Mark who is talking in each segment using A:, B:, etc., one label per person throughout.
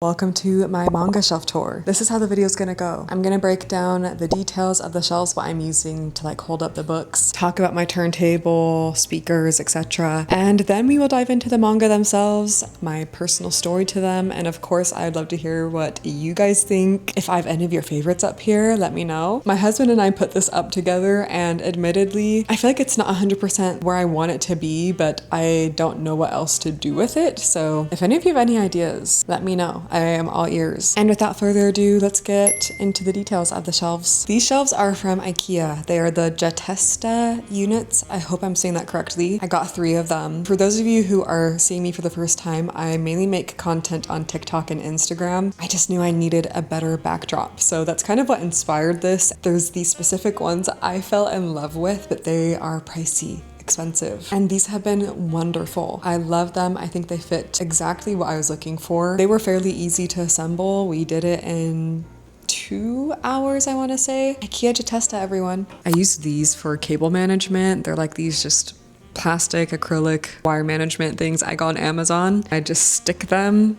A: Welcome to my manga shelf tour. This is how the video is gonna go. I'm gonna break down the details of the shelves, what I'm using to hold up the books, talk about my turntable, speakers, etc. And then we will dive into the manga themselves, my personal story to them, and of course I'd love to hear what you guys think. If I have any of your favorites up here, let me know. My husband and I put this up together, and admittedly, I feel like it's not 100% where I want it to be, but I don't know what else to do with it. So if any of you have any ideas, let me know. I am all ears. And without further ado, let's get into the details of the shelves. These shelves are from IKEA. They are the Jatesta units. I hope I'm saying that correctly. I got 3 of them. For those of you who are seeing me for the first time, I mainly make content on TikTok and Instagram. I just knew I needed a better backdrop. So that's kind of what inspired this. There's these specific ones I fell in love with, but they are pricey. Expensive. And these have been wonderful. I love them. I think they fit exactly what I was looking for. They were fairly easy to assemble. We did it in 2 hours, I want to say. IKEA Jatesta, everyone. I use these for cable management. They're like these just plastic acrylic wire management things I got on Amazon. I just stick them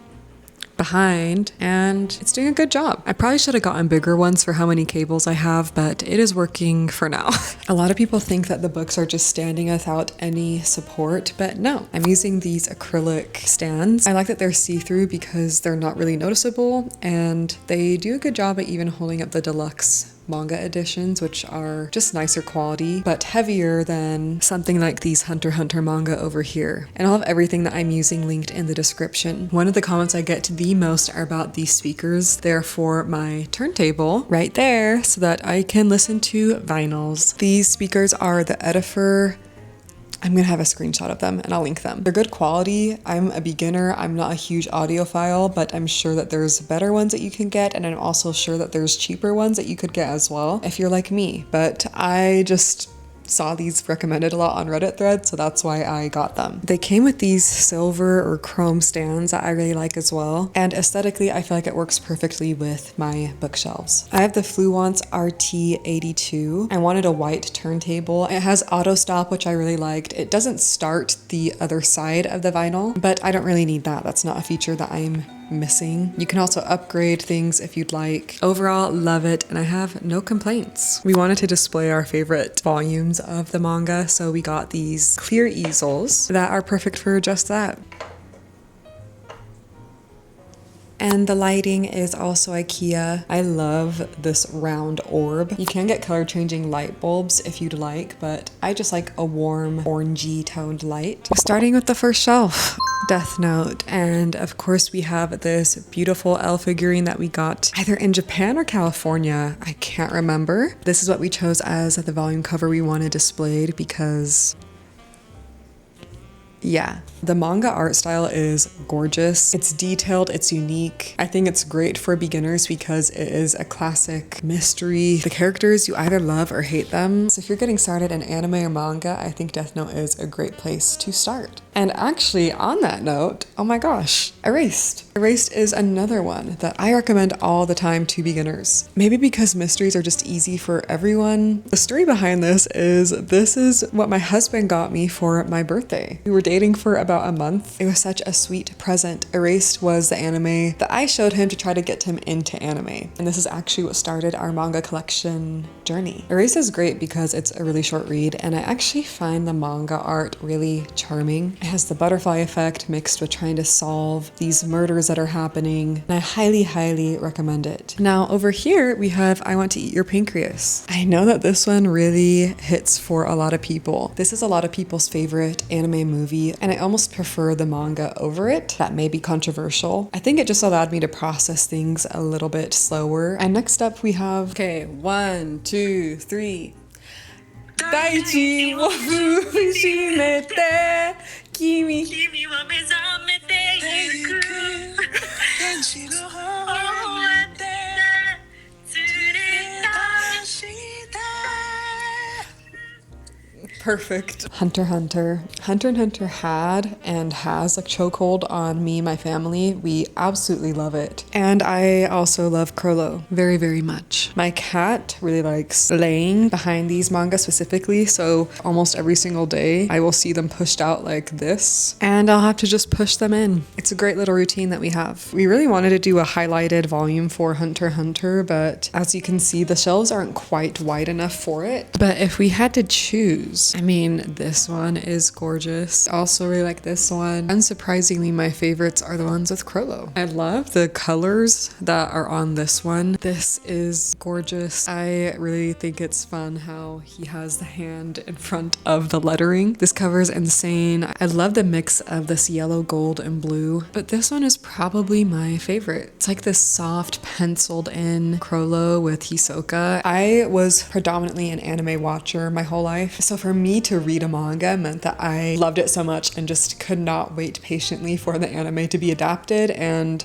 A: behind and it's doing a good job. I probably should have gotten bigger ones for how many cables I have, but it is working for now. A lot of people think that the books are just standing without any support, but no, I'm using these acrylic stands. I like that they're see-through because they're not really noticeable, and they do a good job at even holding up the deluxe manga editions, which are just nicer quality, but heavier than something like these Hunter x Hunter manga over here. And I'll have everything that I'm using linked in the description. One of the comments I get the most are about these speakers. They're for my turntable right there so that I can listen to vinyls. These speakers are the Edifer. I'm gonna have a screenshot of them and I'll link them. They're good quality. I'm a beginner. I'm not a huge audiophile, but I'm sure that there's better ones that you can get, and I'm also sure that there's cheaper ones that you could get as well if you're like me. But I just saw these recommended a lot on Reddit threads, so that's why I got them. They came with these silver or chrome stands that I really like as well, and aesthetically I feel like it works perfectly with my bookshelves. I have the Fluence RT82. I wanted a white turntable. It has auto stop, which I really liked. It doesn't start the other side of the vinyl, but I don't really need that. That's not a feature that I'm missing. You can also upgrade things if you'd like. Overall, love it, and I have no complaints. We wanted to display our favorite volumes of the manga, so we got these clear easels that are perfect for just that. And the lighting is also IKEA. I love this round orb. You can get color changing light bulbs if you'd like, but I just like a warm orangey toned light. Starting with the first shelf, Death Note. And of course we have this beautiful L figurine that we got either in Japan or California. I can't remember. This is what we chose as the volume cover we wanted displayed because yeah, the manga art style is gorgeous. It's detailed, it's unique. I think it's great for beginners because it is a classic mystery. The characters, you either love or hate them. So if you're getting started in anime or manga, I think Death Note is a great place to start. And actually, on that note, oh my gosh, Erased. Erased is another one that I recommend all the time to beginners. Maybe because mysteries are just easy for everyone. The story behind this is what my husband got me for my birthday. We were dating for about a month. It was such a sweet present. Erased was the anime that I showed him to try to get him into anime. And this is actually what started our manga collection journey. Erased is great because it's a really short read, and I actually find the manga art really charming. It has the butterfly effect mixed with trying to solve these murders that are happening, and I highly, highly recommend it. Now over here we have I Want to Eat Your Pancreas. I know that this one really hits for a lot of people. This is a lot of people's favorite anime movie, and I almost prefer the manga over it. That may be controversial. I think it just allowed me to process things a little bit slower. And next up we have, okay, 1, 2, 3. Daichi wo fushimete kimi wa mezamete yuku denshi no hou ete tsureta shita. Perfect. Hunter x Hunter. Hunter x Hunter had and has a chokehold on me and my family. We absolutely love it. And I also love Crollo very, very much. My cat really likes laying behind these manga specifically, so almost every single day I will see them pushed out like this, and I'll have to just push them in. It's a great little routine that we have. We really wanted to do a highlighted volume for Hunter x Hunter, but as you can see, the shelves aren't quite wide enough for it. But if we had to choose, I mean, this one is gorgeous. Also really like this one. Unsurprisingly, my favorites are the ones with Crollo. I love the colors that are on this one. This is gorgeous. I really think it's fun how he has the hand in front of the lettering. This cover is insane. I love the mix of this yellow, gold, and blue, but this one is probably my favorite. It's like this soft penciled in Crollo with Hisoka. I was predominantly an anime watcher my whole life, so for me to read a manga meant that I loved it so much and just could not wait patiently for the anime to be adapted. And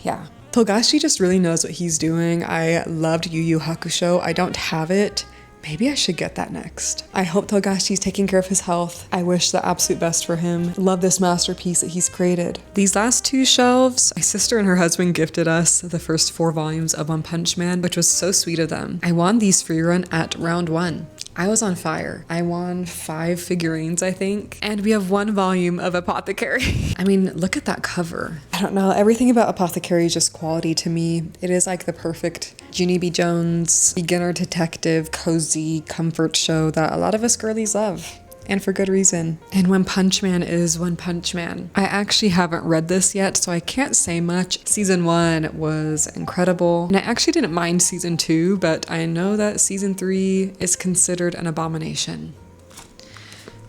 A: yeah, Togashi just really knows what he's doing. I loved Yu Yu Hakusho. I don't have it. Maybe I should get that next. I hope Togashi's taking care of his health. I wish the absolute best for him. Love this masterpiece that he's created. These last two shelves, my sister and her husband gifted us the first 4 volumes of One Punch Man, which was so sweet of them. I won these free run at round 1. I was on fire. I won 5 figurines, I think. And we have 1 volume of Apothecary. I mean, look at that cover. I don't know, everything about Apothecary is just quality to me. It is like the perfect Junie B. Jones, beginner detective, cozy comfort show that a lot of us girlies love. And for good reason. And One Punch Man is One Punch Man. I actually haven't read this yet, so I can't say much. Season 1 was incredible. And I actually didn't mind season 2, but I know that season 3 is considered an abomination.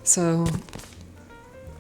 A: So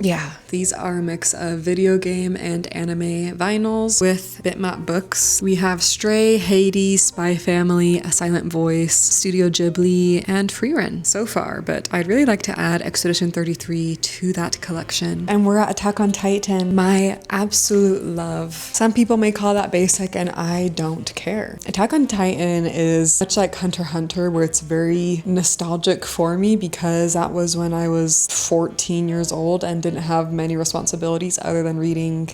A: yeah, these are a mix of video game and anime vinyls with bitmap books. We have Stray, Hades, Spy Family, A Silent Voice, Studio Ghibli, and Freerun so far, but I'd really like to add Expedition 33 to that collection. And we're at Attack on Titan, my absolute love. Some people may call that basic, and I don't care. Attack on Titan is much like Hunter x Hunter, where it's very nostalgic for me because that was when I was 14 years old and didn't have many responsibilities other than reading.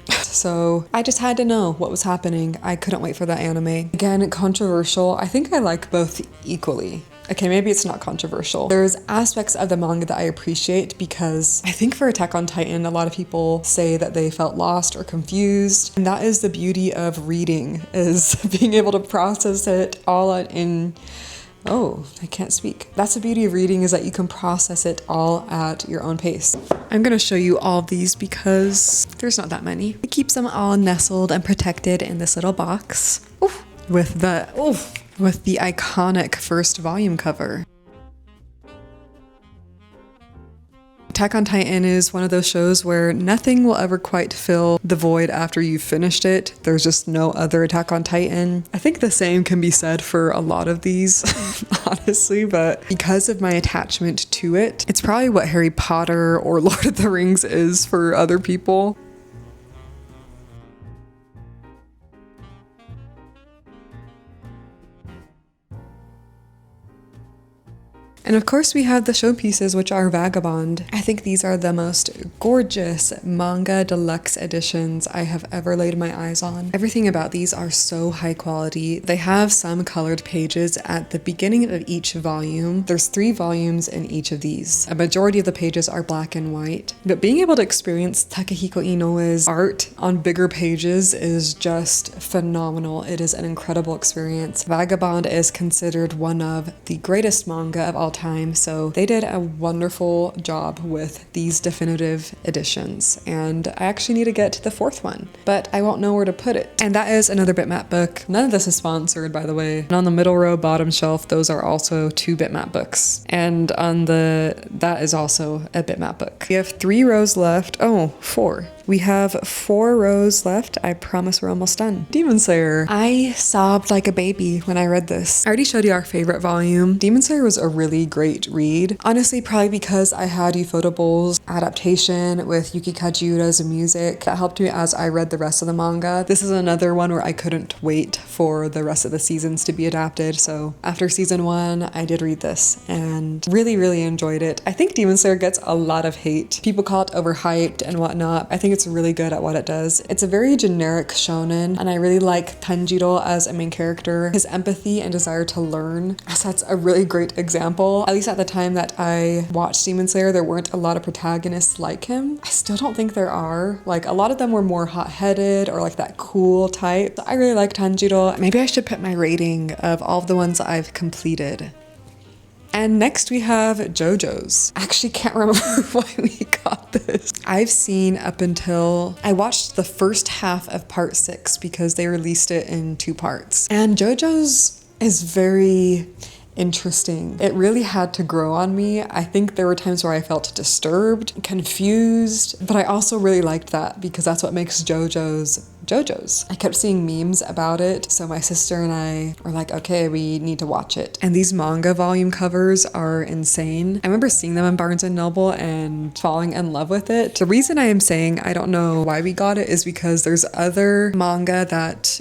A: So I just had to know what was happening. I couldn't wait for that anime. Again, controversial. I think I like both equally. Okay, maybe it's not controversial. There's aspects of the manga that I appreciate because I think for Attack on Titan, a lot of people say that they felt lost or confused. And that is the beauty of reading, is being able to process it all in oh, I can't speak. That's the beauty of reading, is that you can process it all at your own pace. I'm gonna show you all of these because there's not that many. It keeps them all nestled and protected in this little box. Oof. With the iconic first volume cover. Attack on Titan is one of those shows where nothing will ever quite fill the void after you've finished it. There's just no other Attack on Titan. I think the same can be said for a lot of these, honestly, but because of my attachment to it, it's probably what Harry Potter or Lord of the Rings is for other people. And of course we have the showpieces, which are Vagabond. I think these are the most gorgeous manga deluxe editions I have ever laid my eyes on. Everything about these are so high quality. They have some colored pages at the beginning of each volume. There's 3 volumes in each of these. A majority of the pages are black and white, but being able to experience Takehiko Inoue's art on bigger pages is just phenomenal. It is an incredible experience. Vagabond is considered one of the greatest manga of all time, so they did a wonderful job with these definitive editions, and I actually need to get the 4th one, but I won't know where to put it. And that is another bitmap book. None of this is sponsored, by the way. And on the middle row, bottom shelf, those are also 2 bitmap books, and on that is also a bitmap book. We have 3 rows left. Oh, 4. We have 4 rows left. I promise we're almost done. Demon Slayer. I sobbed like a baby when I read this. I already showed you our favorite volume. Demon Slayer was a really great read. Honestly, probably because I had Ufotable's adaptation with Yuki Kajiura's music that helped me as I read the rest of the manga. This is another one where I couldn't wait for the rest of the seasons to be adapted. So after season 1, I did read this and really enjoyed it. I think Demon Slayer gets a lot of hate. People call it overhyped and whatnot. I think it's really good at what it does. It's a very generic shonen, and I really like Tanjiro as a main character. His empathy and desire to learn sets a really great example. At least at the time that I watched Demon Slayer, there weren't a lot of protagonists like him. I still don't think there are. Like, a lot of them were more hot-headed or like that cool type. So I really like Tanjiro. Maybe I should put my rating of all of the ones I've completed. And next we have JoJo's. I actually can't remember why we got this. I've seen up until, I watched the first half of part 6 because they released it in 2 parts. And JoJo's is very interesting. It really had to grow on me. I think there were times where I felt disturbed, confused, but I also really liked that because that's what makes JoJo's. I kept seeing memes about it, so my sister and I were like, okay, we need to watch it. And these manga volume covers are insane. I remember seeing them in Barnes & Noble and falling in love with it. The reason I am saying I don't know why we got it is because there's other manga that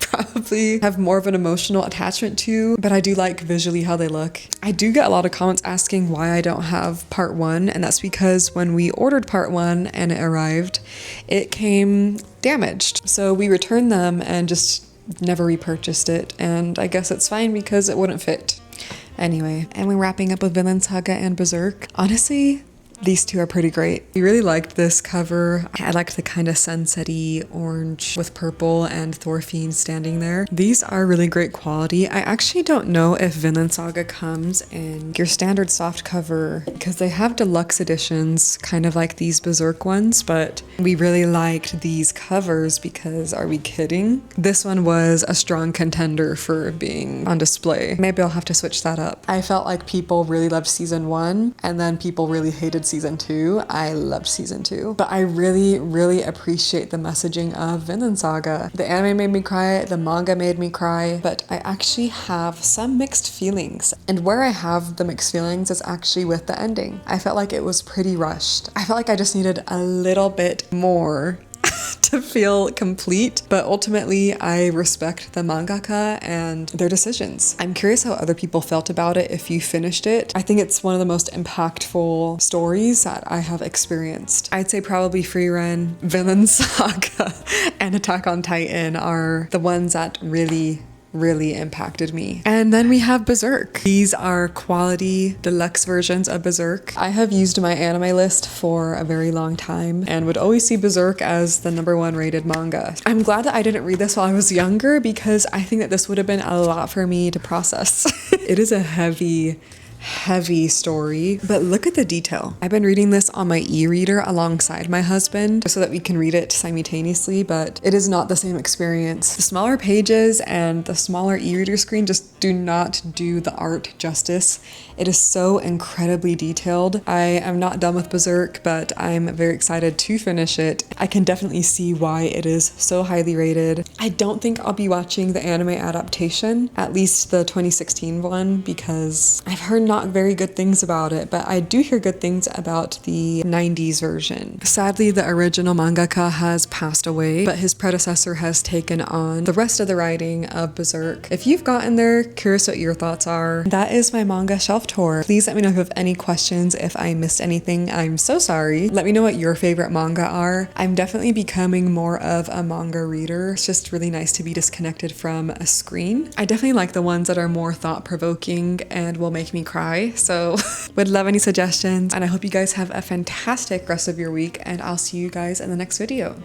A: probably have more of an emotional attachment to, but I do like visually how they look. I do get a lot of comments asking why I don't have part 1, and that's because when we ordered part 1 and it arrived, it came damaged. So we returned them and just never repurchased it, and I guess it's fine because it wouldn't fit. Anyway, and we're wrapping up with Vinland Saga and Berserk. Honestly, these 2 are pretty great. We really liked this cover. I liked the kind of sunset-y orange with purple and Thorfinn standing there. These are really great quality. I actually don't know if Vinland Saga comes in your standard soft cover because they have deluxe editions, kind of like these Berserk ones, but we really liked these covers because, are we kidding? This one was a strong contender for being on display. Maybe I'll have to switch that up. I felt like people really loved season 1 and then people really hated season 2. I loved season 2, but I really appreciate the messaging of Vinland Saga. The anime made me cry, the manga made me cry, but I actually have some mixed feelings. And where I have the mixed feelings is actually with the ending. I felt like it was pretty rushed. I felt like I just needed a little bit more to feel complete, but ultimately I respect the mangaka and their decisions. I'm curious how other people felt about it if you finished it. I think it's one of the most impactful stories that I have experienced. I'd say probably Free Run, Vinland Saga, and Attack on Titan are the ones that really impacted me. And then we have Berserk. These are quality deluxe versions of Berserk. I have used my anime list for a very long time and would always see Berserk as the #1 rated manga. I'm glad that I didn't read this while I was younger because I think that this would have been a lot for me to process. It is a heavy story, but look at the detail. I've been reading this on my e-reader alongside my husband so that we can read it simultaneously, but it is not the same experience. The smaller pages and the smaller e-reader screen just do not do the art justice. It is so incredibly detailed. I am not done with Berserk, but I'm very excited to finish it. I can definitely see why it is so highly rated. I don't think I'll be watching the anime adaptation, at least the 2016 one, because I've heard not very good things about it, but I do hear good things about the 90s version. Sadly, the original mangaka has passed away, but his predecessor has taken on the rest of the writing of Berserk. If you've gotten there, curious what your thoughts are. That is my Manga Shelf Tour. Please let me know if you have any questions. If I missed anything, I'm so sorry. Let me know what your favorite manga are. I'm definitely becoming more of a manga reader. It's just really nice to be disconnected from a screen. I definitely like the ones that are more thought-provoking and will make me cry. So would love any suggestions, and I hope you guys have a fantastic rest of your week, and I'll see you guys in the next video.